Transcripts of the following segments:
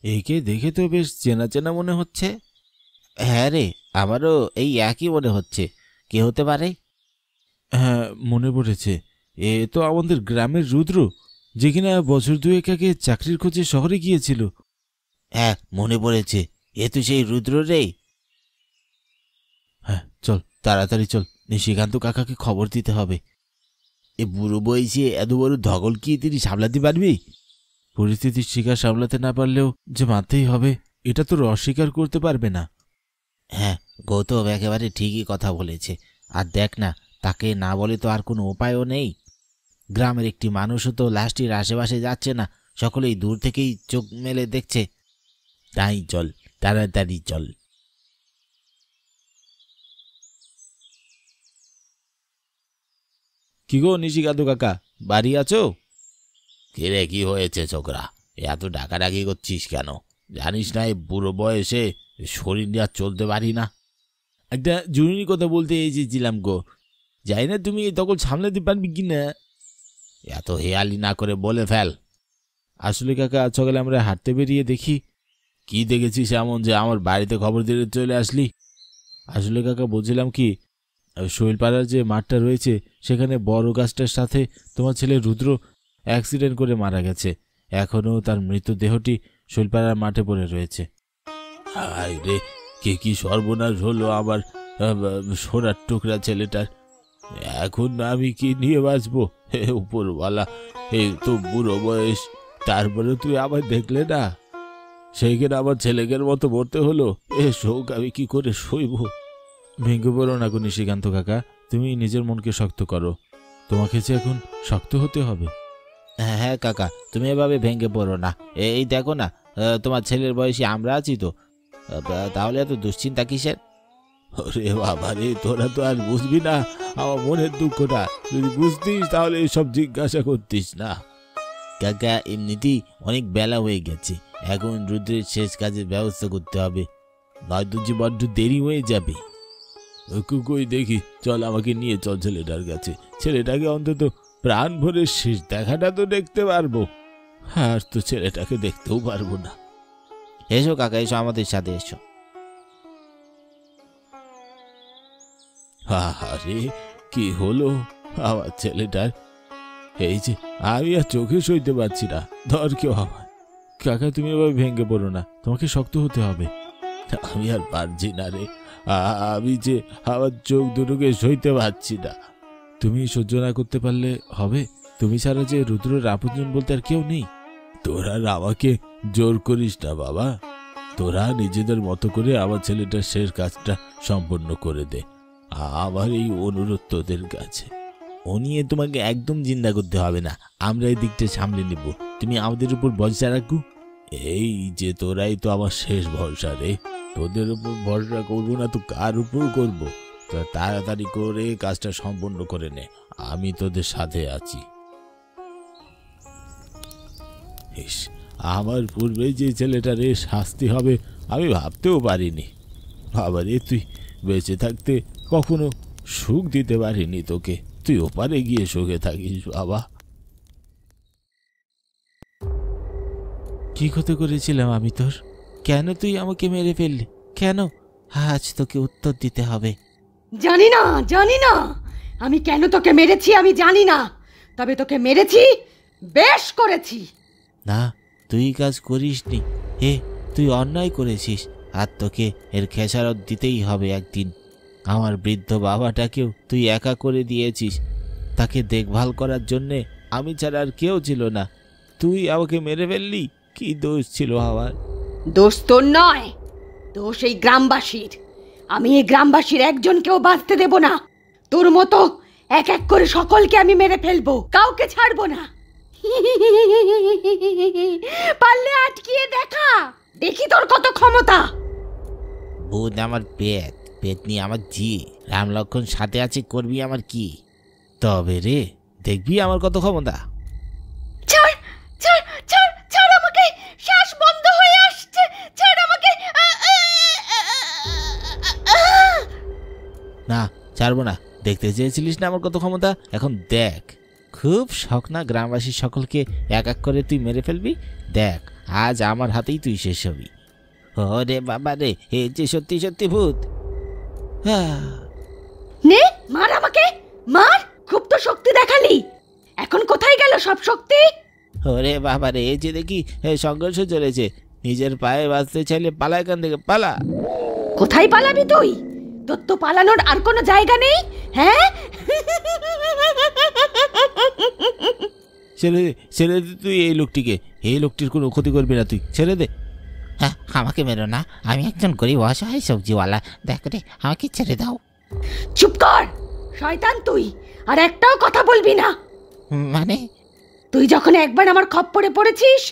একে দেখে তো বেশ চেনা চেনা মনে হচ্ছে। হ্যাঁ রে, আমারও এই একই মনে হচ্ছে। কে হতে পারে? হ্যাঁ, মনে পড়েছে। এ তো আমাদের গ্রামের রুদ্র, যে কিনা বছর দুয়েক আগে চাকরির খোঁজে শহরে গিয়েছিল। হ্যাঁ, মনে পড়েছে। এ তো সেই রুদ্র রে। হ্যাঁ চল, তাড়াতাড়ি চল, নিশিকান্ত কাকাকে খবর দিতে হবে। এ বুড়ো বয়সে এত বড় ধগল কি তিনি সামলাতে পারবি? পরিস্থিতির শিকার সামলাতে না পারলেও যে মানতেই হবে, এটা তোর অস্বীকার করতে পারবে না। হ্যাঁ, গৌতম একেবারে ঠিকই কথা বলেছে। আর দেখ না, তাকে না বলে তো আর কোনো উপায়ও নেই। গ্রামের একটি মানুষও তো লাশটির আশেপাশে যাচ্ছে না, সকলেই দূর থেকেই চোখ মেলে দেখছে। তাই চল, তাড়াতাড়ি চল। কি গো নিশিকান্ত কাকা, বাড়ি আছো? কিরে, কি হয়েছে ছোকরা? এত ডাকাডাকি করছিস কেন? জানিস না এই বুড়ো বয়সে শরীর নিয়ে আর চলতে পারি না। একটা জরুরি কথা বলতে এসেছিলাম গো, যাই না তুমি তখন সামলাতে পারবি কি না? এত হেয়ালি না করে বলে ফেল। আসলে কাকা, সকালে আমরা হাঁটতে বেরিয়ে দেখি। কি দেখেছিস এমন যে আমার বাড়িতে খবর দিয়ে চলে আসলি? আসলে কাকা, বলছিলাম কি, শৈলপাড়ার যে মাঠটা রয়েছে সেখানে বড় গাছটার সাথে তোমার ছেলে রুদ্র অ্যাক্সিডেন্ট করে মারা গেছে। এখনও তার মৃতদেহটি শৈলপাড়ার মাঠে পড়ে রয়েছে। হায় রে, কে কি সর্বনাশ হলো আমার সোনার টুকরা ছেলেটার। এখন আমি কি নিয়ে বাঁচবো? হে উপরওয়ালা, এই তো বুড়ো বয়স, তারপরে তুই আবার দেখলে না, সেইখানে আমার ছেলেকের মতো মরতে হলো। এ শোক আমি কি করে সইব? ভেঙে পড়ো না গো নিশিকান্ত কাকা, তুমি নিজের মনকে শক্ত করো। তোমাকে যে এখন শক্ত হতে হবে। হ্যাঁ কাকা, তুমি এভাবে ভেঙে পড়ো না। এই দেখো না, তোমার ছেলের বয়সী আমরা আছি তো, তাহলে এত দুশ্চিন্তা কিসের? ওরে বাবা রে, তোরা তো আর বুঝবি না আমার মনের দুঃখটা। যদি বুঝতিস তাহলে এসব জিজ্ঞাসা করতিস না। কাকা, এমনিতেই অনেক বেলা হয়ে গেছে, এখন রুদ্রের শেষ কাজের ব্যবস্থা করতে হবে, নয়তো যে বড্ড দেরি হয়ে যাবে। কই দেখি, চল আমাকে নিয়ে চল ছেলেটার কাছে। ছেলেটাকে অন্তত প্রাণ ভরে শেষ দেখাটা তো দেখতে পারবো, আর তো ছেলেটাকে দেখতেও পারবো না। এসো কাকা, এসো আমাদের সাথে এসো। আরে কি হলো আমার ছেলেটার? এই যে আমি আর চোখে সইতে পারছি না, ধর কেউ আমার। কাকা, তুমি এভাবে ভেঙে পড়ো না, তোমাকে শক্ত হতে হবে। আমি আর পারছি না রে, আমি যে আমার চোখ দুটোকে সইতে পারছি না। তুমি সহ্য না করতে পারলে হবে? তুমি ছাড়া যে রুদ্রের আপনজন বলতে আর কেউ নেই। তোরা আমাকে জোর করিস না বাবা, তোরা নিজেদের মতো করে আমার ছেলেটার শেষ কাজটা সম্পন্ন করে দে। আমার এই অনুরোধ তোদের কাছে। ও নিয়ে তোমাকে একদম চিন্তা করতে হবে না, আমরা এই দিকটা সামলে নেব। তুমি আমাদের উপর ভরসা রাখো। এই যে তোরাই তো আমার শেষ ভরসা রে, তোদের উপর ভরসা করবো না তো কার উপর করবো? তাড়াতাড়ি করে কাজটা সম্পন্ন করে নে, আমি তোদের সাথে আছি। আমার পূর্বে যে ছেলেটার শাস্তি হবে আমি ভাবতেও পারিনি। বাবা রে, তুই বেঁচে থাকতে কখনো সুখ দিতে পারিনি তোকে, তুই ওপারে গিয়ে সুখে থাকিস বাবা। কি ক্ষতি করেছিলাম আমি তোর? কেন তুই আমাকে মেরে ফেললি? কেন? আজ তোকে উত্তর দিতে হবে। জানি না, জানি না আমি কেন তোকে মেরেছি, আমি জানি না, তবে তোকে মেরেছি, বেশ করেছি। না, তুই কাজ করিসনি, তুই অন্যায় করেছিস, আর তোকে এর খেসারত দিতেই হবে একদিন। আমার বৃদ্ধ বাবাটাকেও তুই একা করে দিয়েছিস, তাকে দেখভাল করার জন্যে আমি ছাড়া আর কেউ ছিল না। তুই আমাকে মেরে ফেললি, কি দোষ ছিল আমার? দোষ তোর নয়, দোষ এই গ্রামবাসীর। আমি এই গ্রামবাসীর একজনকেও বাঁচতে দেব না। তোর মতো এক এক করে সকলকে আমি মেরে ফেলবো, কাউকে ছাড়বো না। পারলে আটকিয়ে দেখা, দেখি তোর কত ক্ষমতা। বোধ আমার পেট, পেট নিয়ে আমার জি, রাম লক্ষণ সাথে আছে, করবি আমার কি? তবে রে, দেখবি আমার কত ক্ষমতা। ছাড়, ছাড়, ছাড়, ছাড় আমাকে, শ্বাস বন্ধ হয়ে আসছে, ছাড় আমাকে। না, ছাড়বো না। দেখতে চেয়েছিলিস না আমার কত ক্ষমতা, এখন দেখ। খুব শখ না গ্রামবাসী সকলকে এক এক করে তুই মেরে ফেলবি? দেখ আজ আমার হাতেই তুই শেষ হবি। ওরে বাবা রে, এ যে সত্যি সত্যি ভূত। নে মার আমাকে, মার। খুব তো শক্তি দেখালি, এখন কোথায় গেল সব শক্তি? ওরে বাবা রে, এই যে দেখি সংঘর্ষ চলেছে। নিজের পায়ে বাঁচতে চাইলে পালা এখান থেকে, পালা। কোথায় পালাবি তুই? তোর তো পালানোর আর কোনো জায়গা নেই। হ্যাঁ, ছেড়ে দে, ছেড়ে দে তুই এই লোকটিকে। এই লোকটির কোনো ক্ষতি করবি না, তুই ছেড়ে দে। হ্যাঁ, আমাকে মেরো না, আমি একজন গরিব অসহায় সবজিওয়ালা, দেখ রে, আমাকে ছেড়ে দাও। চুপ কর শয়তান তুই, আর একটাও কথা বলবি না। মানে? তুই যখন একবার আমার খপ্পরে পড়েছিস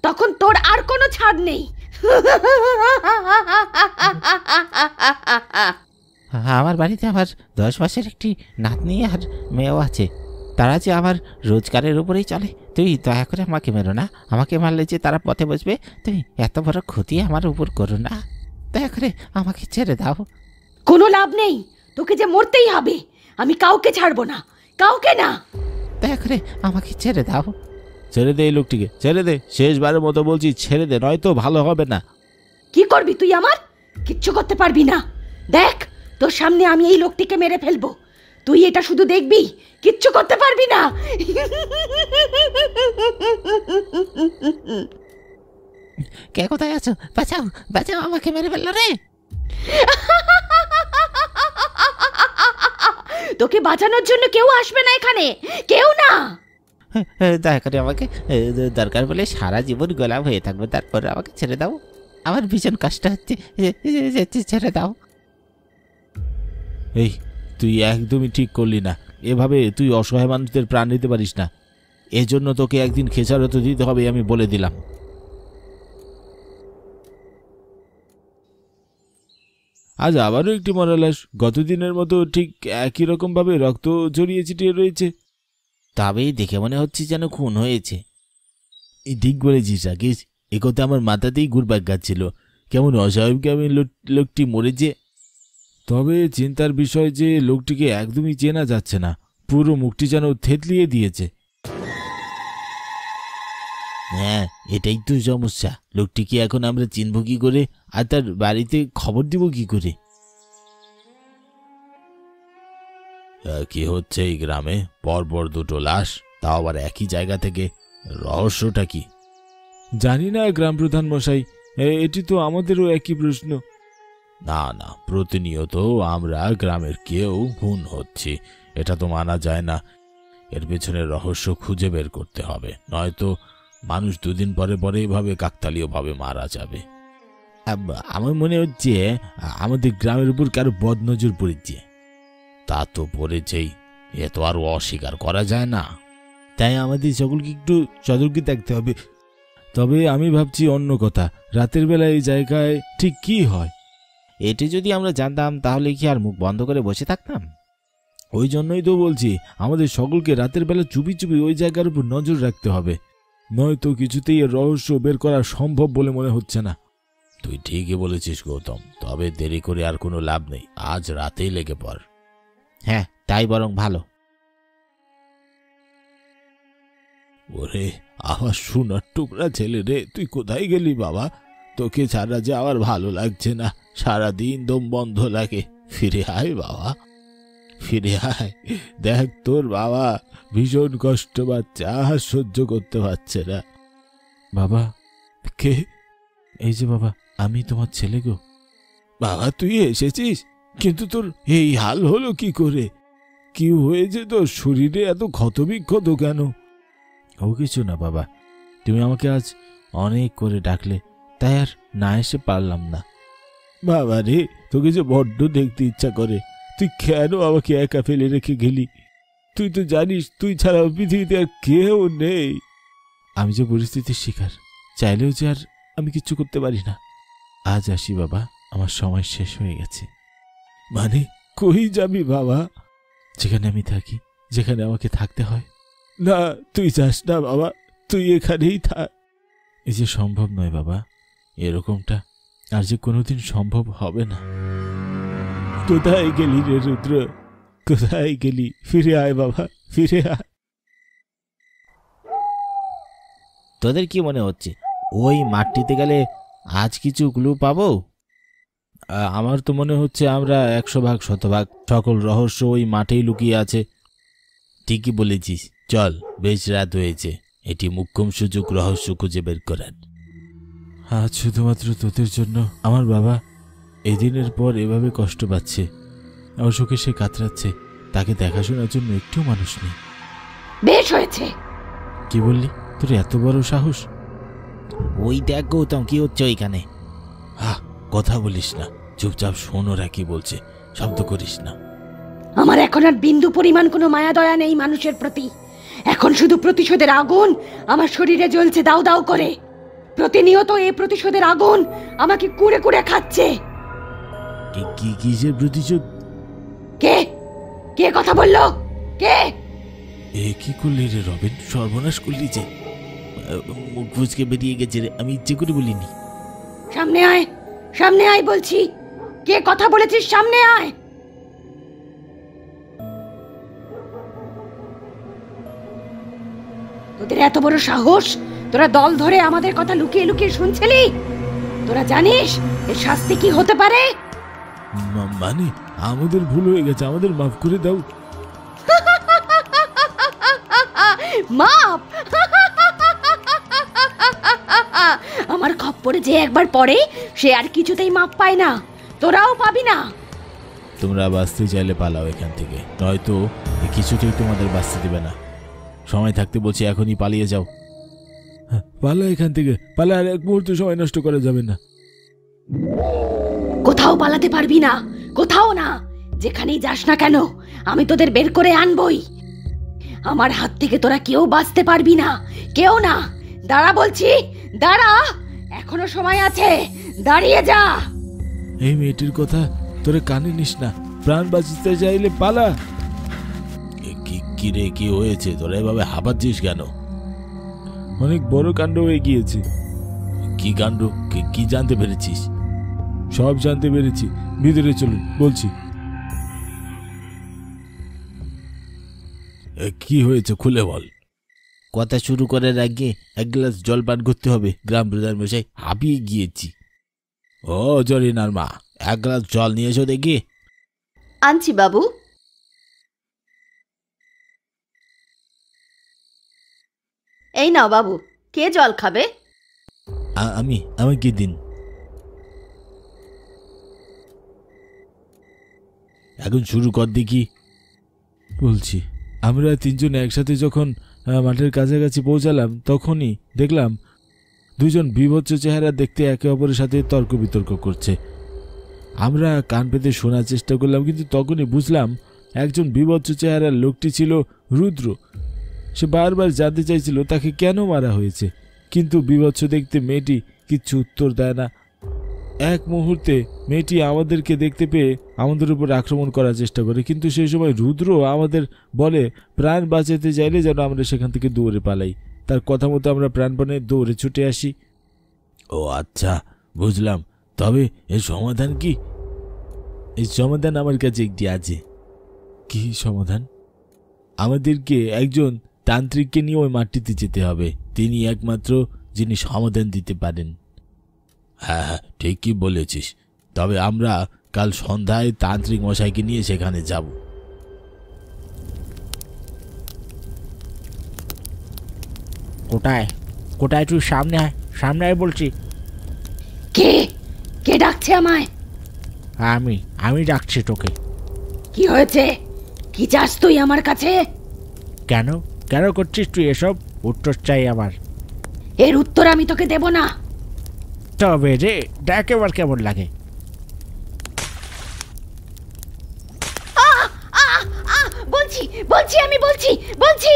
তখন তোর আর কোনো ছাড় নেই। আমার বাড়িতে আমার 10 মাসের একটি নাতনি আর মেয়েও আছে, তারা যে আমার রোজগারের উপরেই চলে। তুই দয়া করে আমাকে মেরো না, আমাকে মারলে যে তারা পথে বসবে। তুই এত বড় ক্ষতি আমার উপর করো না, দয়া করে আমাকে ছেড়ে দাও। কোনো লাভ নেই, তোকে যে মরতেই হবে। আমি কাউকে ছাড়বো না, কাউকে না। দয়া করে আমাকে ছেড়ে দাও। ছেড়ে দে এই লোকটিকে, ছেড়ে দে। শেষবারের মতো বলছি, ছেড়ে দে, নয়তো ভালো হবে না। কি করবি তুই আমার? কিচ্ছু করতে পারবি না। দেখ, তোর সামনে আমি এই লোকটিকে মেরে ফেলবো, তুই এটা শুধু দেখবি, কিচ্ছু করতে পারবি না। কে কোথায় আছো? বাঁচাও, বাঁচাও, আমাকে মেরে ফেললো রে। তোকে বাঁচানোর জন্য কেউ আসবে না এখানে, কেউ না। দয়া করে আমাকে, দরকার বলে সারা জীবন গোলাম হয়ে থাকবো, তারপরে আমাকে ছেড়ে দাও। আমার ভীষণ কষ্ট হচ্ছে, ছেড়ে দাও। এই, তুই একদমই ঠিক করলি না। এভাবে তুই অসহায় মানুষদের প্রাণ নিতে পারিস না। এজন্য তোকে একদিন খেসারত দিতে হবে, আমি বলে দিলাম। আজ আবারও একটি মরা লাশ, গতদিনের মতো ঠিক একই রকম ভাবে রক্ত জড়িয়ে ছিটিয়ে রয়েছে। তবেই দেখে মনে হচ্ছে যেন খুন হয়েছে। ঠিক বলেছিস রাকেশ, এ কথা আমার মাথাতেই ঘুরপাক খাচ্ছিল। কেমন অস্বাভাবিক কেমন লোকটি মরেছে। তবে চিন্তার বিষয় যে লোকটিকে একদমই চেনা যাচ্ছে না, পুরো মুখটি যেন থেতলিয়ে দিয়েছে। হ্যাঁ, এটাই তো সমস্যা। লোকটিকে এখন আমরা চিনব কি করে, আর তার বাড়িতে খবর দিব কি করে? কি হচ্ছে এই গ্রামে? পরপর দুটো লাশ, তাও আবার একই জায়গা থেকে। রহস্যটা কি? জানি না গ্রাম প্রধান মশাই, এটি তো আমাদেরও একই প্রশ্ন। না না, প্রতিনিয়ত আমরা গ্রামের কেউ খুন হচ্ছি, এটা তো মানা যায় না। এর পেছনে রহস্য খুঁজে বের করতে হবে, নয়তো মানুষ দুদিন পরে পরে এভাবে কাকতালীয়ভাবে মারা যাবে। আমার মনে হচ্ছে আমাদের গ্রামের উপর কারো বদনজর পড়েছে। তা তো পড়েছেই, এ তো আর অস্বীকার করা যায় না। তাই আমাদের সকলকে একটু সতর্ক থাকতে হবে। তবে আমি ভাবছি অন্য কথা, রাতের বেলা এই জায়গায় ঠিক কি হয়? এটি যদি আমরা জানতাম তাহলে কি আর মুখ বন্ধ করে বসে থাকতাম? ওই জন্যই তো বলছি, আমাদের সকলকে রাতের বেলা চুপি চুপি ওই জায়গার উপর নজর রাখতে হবে, নয়তো কিছুতেই এর রহস্য বের করা সম্ভব বলে মনে হচ্ছে না। তুই ঠিকই বলেছিস গৌতম, তবে দেরি করে আর কোনো লাভ নেই, আজ রাতেই লেগে পড়। হ্যাঁ, তাই বরং ভালো। ওরে আমার সোনার টুকরা ছেলে রে, তুই কোথায় গেলি বাবা? তোকে ছাড়া যে আমার ভালো লাগছে না, সারাদিন দম বন্ধ লাগে। ফিরে আয় বাবা, ফিরে আয়। দেখ তোর বাবা ভীষণ কষ্ট পাচ্ছে, আর সহ্য করতে পারছে না। বাবা কে? এই যে বাবা, আমি তোমার ছেলে গো। বাবা তুই এসেছিস, কিন্তু তোর এই হাল হলো কি করে? কি হয়েছে তোর শরীরে? এত ক্ষতবিক্ষত কেন? ও কিছু না বাবা, তুমি আমাকে আজ অনেক করে ডাকলে, তাই আর না এসে পারলাম না। বাবা রে, তোকে যে বড্ড দেখতে ইচ্ছা করে, তুই কেন আমাকে একা ফেলে রেখে গেলি? তুই তো জানিস তুই ছাড়া পৃথিবীতে আর কেউ নেই। আমি যে পরিস্থিতির শিকার, চাইলেও যে আর আমি কিচ্ছু করতে পারি না। আজ আসি বাবা, আমার সময় শেষ হয়ে গেছে। মানে কই যাবি বাবা? যেখানে আমি থাকি, যেখানে আমাকে থাকতে হয়। না তুই যাস না বাবা, তুই এখানেই থাক। এই যে সম্ভব নয় বাবা, এরকমটা আর যে কোনোদিন সম্ভব হবে না। কোথায় গেলি রে রুদ্র, কোথায় গেলি? ফিরে আয় বাবা, ফিরে আয়। তোদের কি মনে হচ্ছে ওই মাঠটিতে গেলে আজ কিছু ক্লু পাবো? আমার তো মনে হচ্ছে আমরা 100 ভাগ 100 ভাগ সকল রহস্য ওই মাঠেই লুকিয়ে আছে। ঠিকই বলেছিস, চল, বেশ রাত হয়েছে, এটি মোক্ষম সুযোগ রহস্য খুঁজে বের করার। আজ শুধুমাত্র তোদের জন্য আমার বাবা এদিনের পর এভাবে কষ্ট পাচ্ছে, অসুখে সে কাতরাচ্ছে, তাকে দেখাশোনার জন্য একটু মানুষ নেই। বেশ হয়েছে। কি বললি? তোর এত বড় সাহস? ওই দেখ গৌতম, কি হচ্ছে ওইখানে? কথা বলিস না, চুপচাপ শোন ওরা কি বলছে, শব্দ করিস না। আমার এখন আর বিন্দু পরিমাণ কোনো মায়া দয়া নেই মানুষের প্রতি। এখন শুধু প্রতিশোধের আগুন আমার শরীরে জ্বলছে দাউ দাউ করে। প্রতিনিয়ত এই প্রতিশোধের আগুন আমাকে কুড়ে কুড়ে খাচ্ছে। কিসের প্রতিশোধ? কে কে কথা বললো? কে? এ কি করলি রে রবিন, সর্বনাশ করলি যে। মুখ ফুচকে বেরিয়ে গেছে রে, আমি ইচ্ছে করে বলিনি। সামনে আয়, সামনে আয় বলছি। কে কথা বলেছিস? সামনে আয়। তোদের এত বড় সাহস, তোরা দল ধরে আমাদের কথা লুকিয়ে লুকিয়ে শুনছিলি? তোরা জানিস এর শাস্তি কি হতে পারে? মানে আমাদের ভুল হয়ে গেছে, আমাদের মাফ করে দাও। মাপ? আমার খপ্পরে যে একবার পড়ে সে আর কিছুতেই মাপ পায় না, তোরাও পাবি না। তোমরা বাঁচতে চাইলে পালাও এখান থেকে, নয়তো কিছুতেই তোমাদের বাঁচতে দেবে না। সময় থাকতে বলছি, এখনই পালিয়ে যাও। পালা এখান থেকে, পালা, আর এক মুহূর্ত সময় নষ্ট করা যাবে না। কোথাও পালাতে পারবি না, কোথাও না। যেখানেই যাস না কেন আমি তোদের বের করে আনবই। আমার হাত থেকে তোরা কেউ বাঁচতে পারবি না, কেউ না। দাঁড়া বলছি, দাঁড়া, এখনো সময় আছে, দাঁড়িয়ে যা। এই মেয়েটির কথা তোরে কানে নিস না, প্রাণ বাঁচতে চাইলে পালা। কি রে, কি হয়েছে? তোরা এভাবে হাঁপাচ্ছিস কেন? অনেক বড় কাণ্ড হয়ে গিয়েছে। কি কাণ্ড? কি জানতে পেরেছিস? সব জানতে পেরেছি, ভিতরে চলুন বলছি। কি হয়েছে খুলে বল। কথা শুরু করার আগে এক গ্লাস জল পান করতে হবে, গ্রাম প্রধান মশাই, হাঁপিয়ে গিয়েছি। ও জরিনার মা, এক গ্লাস জল নিয়ে এসো দেখি। আনছি বাবু। এই নাও বাবু, কে জল খাবে? আমাকে দিন। এখন শুরু কর দেখি। বলছি, আমরা তিনজন একসাথে যখন মাঠের কাছাকাছি পৌঁছালাম, তখনই দেখলাম দুজন বিভৎস চেহারা দেখতে একে অপরের সাথে তর্ক বিতর্ক করছে। আমরা কান পেতে শোনার চেষ্টা করলাম, কিন্তু তখনই বুঝলাম একজন বিভৎস চেহারার লোকটি ছিল রুদ্র। সে বারবার জানতে চাইছিল তাকে কেন মারা হয়েছে, কিন্তু বিভৎস দেখতে মেয়েটি কিচ্ছু উত্তর দেয় না। এক মুহূর্তে মেয়েটি আমাদেরকে দেখতে পেয়ে আমাদের উপর আক্রমণ করার চেষ্টা করে, কিন্তু সেই সময় রুদ্র আমাদের বলে প্রাণ বাঁচাতে চাইলে যেন আমরা সেখান থেকে দৌড়ে পালাই। তার কথা মতো আমরা প্রাণপণে দৌড়ে ছুটে আসি। ও আচ্ছা, বুঝলাম। তবে এর সমাধান কি? এই সমাধান আমার কাছে একটি আছে। কি সমাধান? আমাদেরকে একজন তান্ত্রিককে নিয়ে ওই মাঠটিতে যেতে হবে, তিনি একমাত্র যিনি সমাধান দিতে পারেন। হ্যাঁ, ঠিকই বলেছিস। তবে আমরা কাল সন্ধ্যায় তান্ত্রিক মশাইকে নিয়ে সেখানে যাব। কোথায় কোথায়? তুই সামনে আয়, সামনে আয় বলছি। কে কে ডাকছে আমায়? আমি ডাকছি তোকে। কি হয়েছে? কি চাস তুই আমার কাছে? কেন কেন করছিস তুই এসব? উত্তর চাই আমার। এর উত্তর আমি তোকে দেব না। তবে রে, দেখ এবার কেমন লাগে। বলছি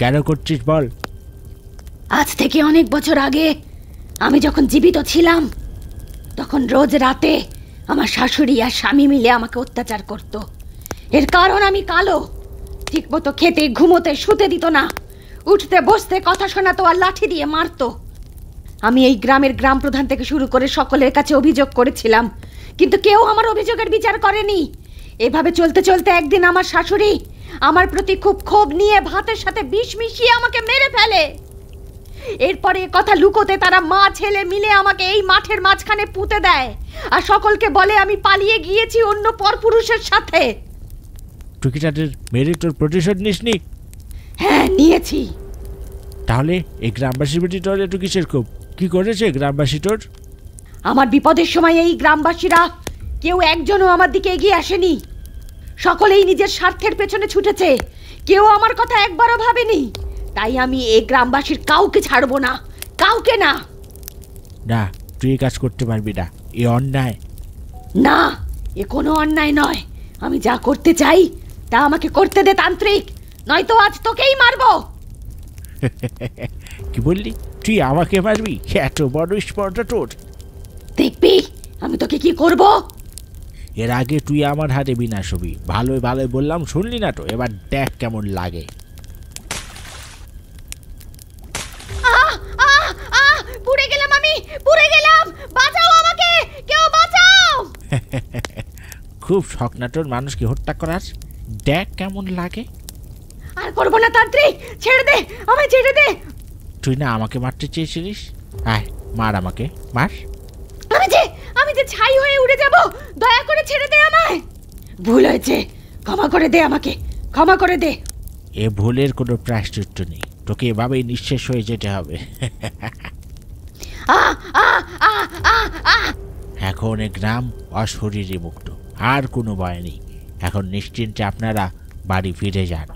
কেন করছিস বল। আজ থেকে অনেক বছর আগে আমি যখন জীবিত ছিলাম, তখন রোজ রাতে আমার শাশুড়ি আর স্বামী মিলে আমাকে অত্যাচার করত। এর কারণ আমি কালো। ঠিকমতো খেতে, ঘুমোতে, শুতে দিত না। উঠতে বসতে কথা শোনাতো আর লাঠি দিয়ে মারতো। আমি এই গ্রামের গ্রাম প্রধান থেকে শুরু করে সকলের কাছে অভিযোগ করেছিলাম, কিন্তু কেউ আমার অভিযোগের বিচার করেনি। এভাবে চলতে চলতে একদিন আমার শাশুড়ি আমার প্রতি খুব ক্ষোভ নিয়ে ভাতের সাথে বিষ মিশিয়ে আমাকে মেরে ফেলে। এরপরে এ কথা লুকোতে তারা মা ছেলে মিলে আমাকে এই মাঠের মাঝখানে পুঁতে দেয় আর সকলকে বলে আমি পালিয়ে গিয়েছি অন্য পরপুরুষের সাথে। তুই কি তাদের মেরে তোর প্রতিশোধ নিসনি? হ্যাঁ, নিয়েছি। তাহলে এই গ্রামবাসীর প্রতি তোর একটু কিসের ক্ষোভ? কি করেছে গ্রামবাসী তোর? আমার বিপদের সময় এই গ্রামবাসীরা কেউ একজনও আমার দিকে এগিয়ে আসেনি। সকলেই নিজের স্বার্থের পেছনে ছুটেছে, কেউ আমার কথা একবারও ভাবেনি। তাই আমি এই গ্রামবাসীর কাউকে ছাড়বো না, কাউকে না। না, তুই এই কাজ করতে পারবি না, এ অন্যায়। না, এ কোনো অন্যায় নয়। আমি যা করতে চাই তা আমাকে করতে দে তান্ত্রিক, নয়তো আজ তোকেই মারবো। কি বললি? তুই আমাকে মারবি? এত বড় স্পর্ধা তোর? দেখবি আমি তোকে কি করব। এর আগে তুই আমার হাতে বিনাশ হবি। ভালোই ভালোই বললাম, শুনলি না তো? এবার দেখ কেমন লাগে। পুড়ে গেলাম, আমি পুড়ে গেলাম, বাঁচাও আমাকে, কেউ বাঁচাও। খুব শখ না তোর মানুষকে হত্যা করার? দেখ কেমন লাগে। আর করবো না তান্ত্রিক, ছেড়ে দে, আমায় ছেড়ে দে। তুই না আমাকে মারতে চেয়েছিলিস? আয় মার, আমাকে মার। আমি যে ছাই হয়ে উড়ে যাব, দয়া করে ছেড়ে দে আমায়। ভুল হয়েছে, ক্ষমা করে দে আমাকে, ক্ষমা করে দে। এ ভুলের কোনো প্রায়শ্চিত্ত নেই, তোকে এভাবেই নিঃশেষ হয়ে যেতে হবে। এখন এ গ্রাম অশরীরে মুক্ত, আর কোনো ভয় নেই। এখন নিশ্চিন্তে আপনারা বাড়ি ফিরে যান।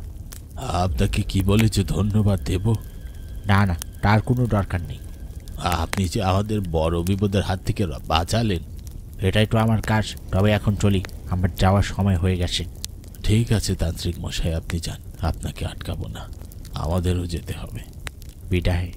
আপনাকে কি বলেছে ধন্যবাদ দেব? না না, তার কোনো দরকার নেই। আপনি যে আমাদের বড় বিপদের হাত থেকে বাঁচালেন। এটাই তো আমার কাজ। তবে এখন চলি, আমার যাওয়ার সময় হয়ে গেছে। ঠিক আছে তান্ত্রিক মশাই, আপনি যান, আপনাকে আটকাবো না, আমাদেরও যেতে হবে। বিদায়।